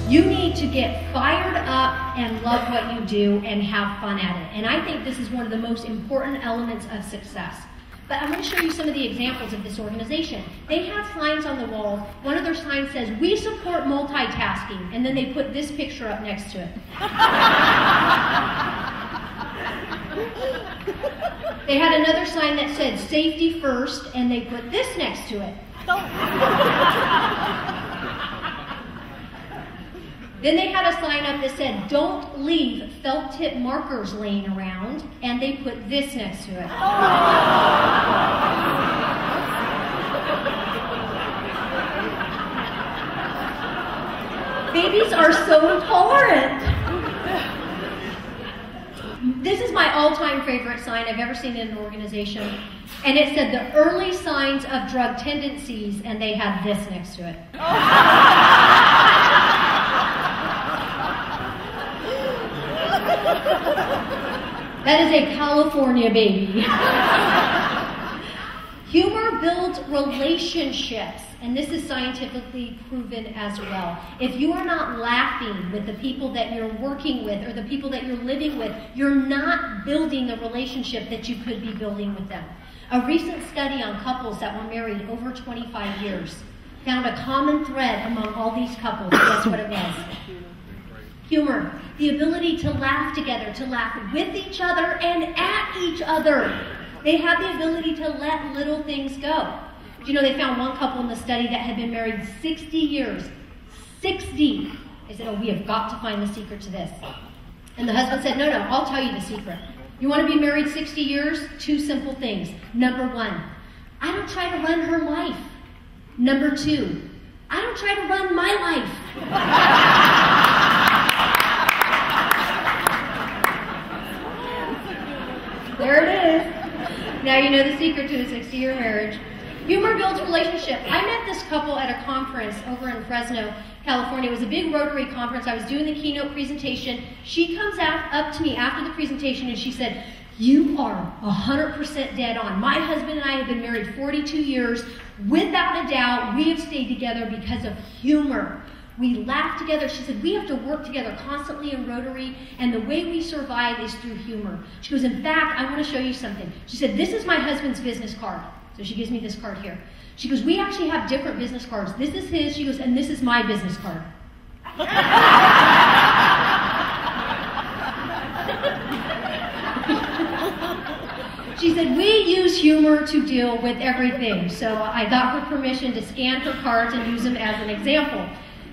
You need to get fired up and love what you do and have fun at it. And I think this is one of the most important elements of success. But I'm going to show you some of the examples of this organization. They have signs on the wall. One of their signs says, "We support multitasking," and then they put this picture up next to it. They had another sign that said, "Safety first," and they put this next to it. Then they had a sign up that said, "Don't leave felt tip markers laying around," and they put this next to it. Babies are so tolerant. This is my all-time favorite sign I've ever seen in an organization, and it said, "The early signs of drug tendencies," and they had this next to it. That is a California baby. Humor builds relationships, and this is scientifically proven as well. If you are not laughing with the people that you're working with or the people that you're living with, you're not building the relationship that you could be building with them. A recent study on couples that were married over 25 years found a common thread among all these couples. Guess what it was? Humor. The ability to laugh together, to laugh with each other and at each other. They have the ability to let little things go. Do you know they found one couple in the study that had been married 60 years? 60. They said, "Oh, we have got to find the secret to this." And the husband said, "No, I'll tell you the secret. You want to be married 60 years? 2 simple things. Number 1, I don't try to run her life. Number 2, I don't try to run my life." There it is. Now you know the secret to a 60-year marriage. Humor builds relationships. I met this couple at a conference over in Fresno, California. It was a big Rotary conference. I was doing the keynote presentation. She comes up to me after the presentation and she said, "You are 100% dead on. My husband and I have been married 42 years. Without a doubt, we have stayed together because of humor. We laugh together." She said, "We have to work together constantly in Rotary, and the way we survive is through humor." She goes, "In fact, I want to show you something." She said, "This is my husband's business card." So she gives me this card here. She goes, "We actually have different business cards. This is his," she goes, "and this is my business card." She said, "We use humor to deal with everything." So I got her permission to scan her cards and use them as an example.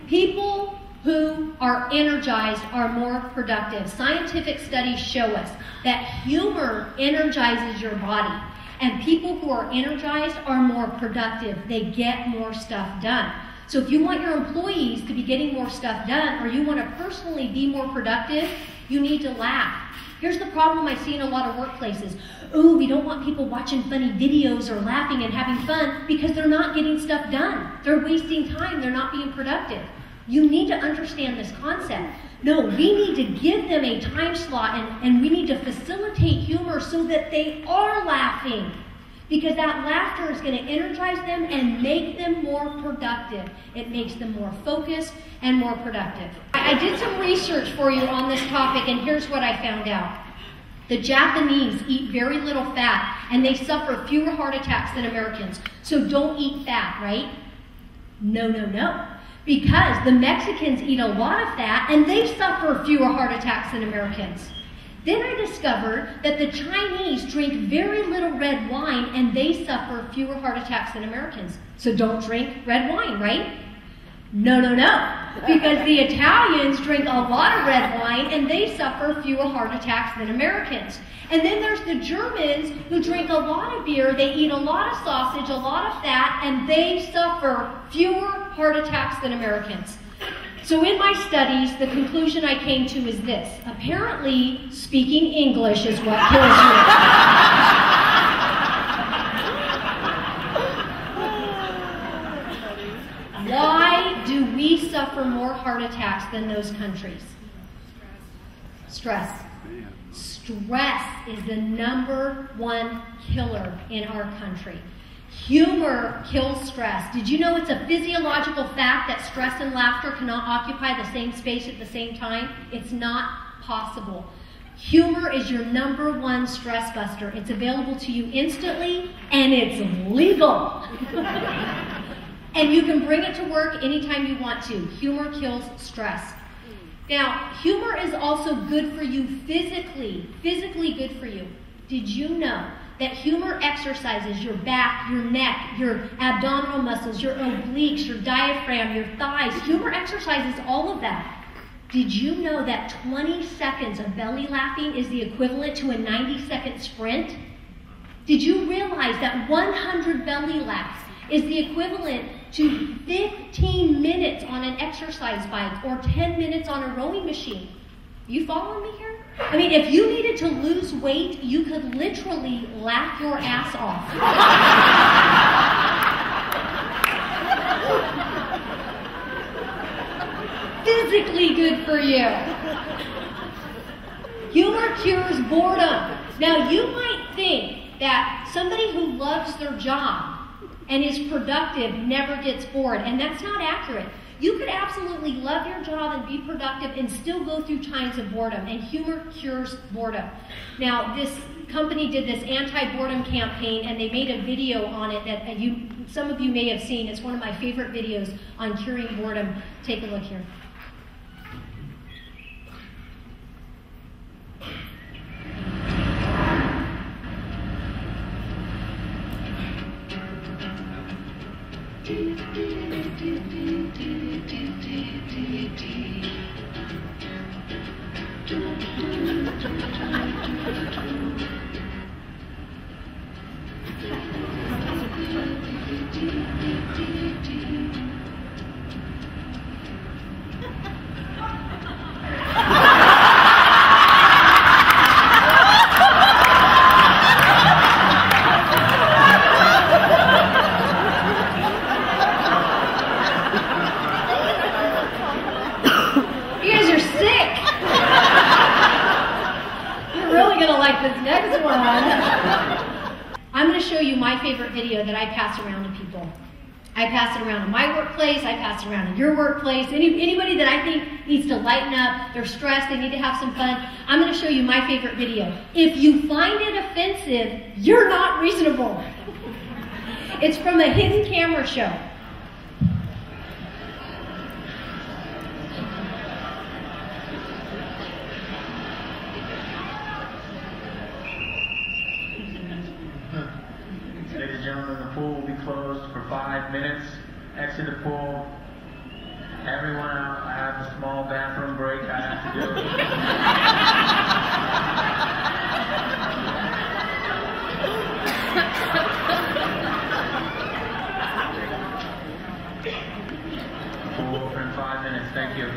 People who are energized are more productive. Scientific studies show us that humor energizes your body. And people who are energized are more productive. They get more stuff done. So if you want your employees to be getting more stuff done, or you want to personally be more productive, you need to laugh. Here's the problem I see in a lot of workplaces. "Oh, we don't want people watching funny videos or laughing and having fun because they're not getting stuff done. They're wasting time. They're not being productive." You need to understand this concept. No, we need to give them a time slot and we need to facilitate humor so that they are laughing. Because that laughter is going to energize them and make them more productive. It makes them more focused and more productive. I did some research for you on this topic, and here's what I found out. The Japanese eat very little fat, and they suffer fewer heart attacks than Americans. So don't eat fat, right? No. Because the Mexicans eat a lot of fat, and they suffer fewer heart attacks than Americans. Then I discovered that the Chinese drink very little red wine, and they suffer fewer heart attacks than Americans. So don't drink red wine, right? No. Because the Italians drink a lot of red wine, and they suffer fewer heart attacks than Americans. And then there's the Germans who drink a lot of beer, they eat a lot of sausage, a lot of fat, and they suffer fewer heart attacks than Americans. So in my studies, the conclusion I came to is this. Apparently, speaking English is what kills you. Why do we suffer more heart attacks than those countries? Stress. Stress is the #1 killer in our country. Humor kills stress. Did you know it's a physiological fact that stress and laughter cannot occupy the same space at the same time? It's not possible. Humor is your #1 stress buster. It's available to you instantly, and it's legal. And you can bring it to work anytime you want to. Humor kills stress. Now, humor is also good for you physically. Physically good for you. Did you know that humor exercises your back, your neck, your abdominal muscles, your obliques, your diaphragm, your thighs? Humor exercises all of that. Did you know that 20 seconds of belly laughing is the equivalent to a 90-second sprint? Did you realize that 100 belly laughs is the equivalent to 15 minutes on an exercise bike or 10 minutes on a rowing machine? You following me here? I mean, if you needed to lose weight, you could literally laugh your ass off. Physically good for you. Humor cures boredom. Now, you might think that somebody who loves their job and is productive never gets bored, and that's not accurate. You could absolutely love your job and be productive and still go through times of boredom, and humor cures boredom. Now, this company did this anti-boredom campaign, and they made a video on it that some of you may have seen. It's one of my favorite videos on curing boredom. Take a look here. Video that I pass around to people. I pass it around in my workplace, I pass it around in your workplace, anybody that I think needs to lighten up, they're stressed, they need to have some fun. I'm going to show you my favorite video. If you find it offensive, you're not reasonable. It's from a hidden camera show. Ladies and gentlemen, the pool will be closed for 5 minutes. Exit the pool. Everyone out. I have a small bathroom break I have to do. Pool open in 5 minutes. Thank you.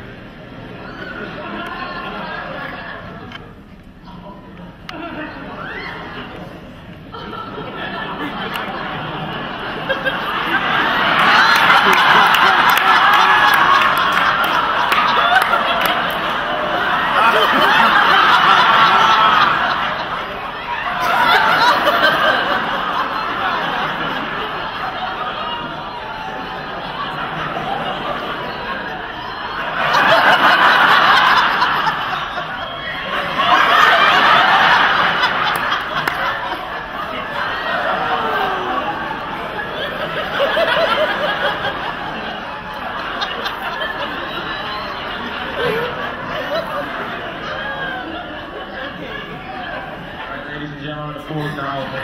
Ladies and gentlemen, the pool is now open.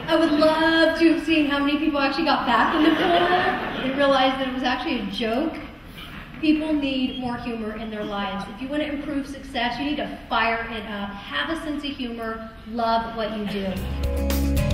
I would love to have seen how many people actually got back in the pool and realized that it was actually a joke. People need more humor in their lives. If you want to improve success, you need to fire it up. Have a sense of humor. Love what you do.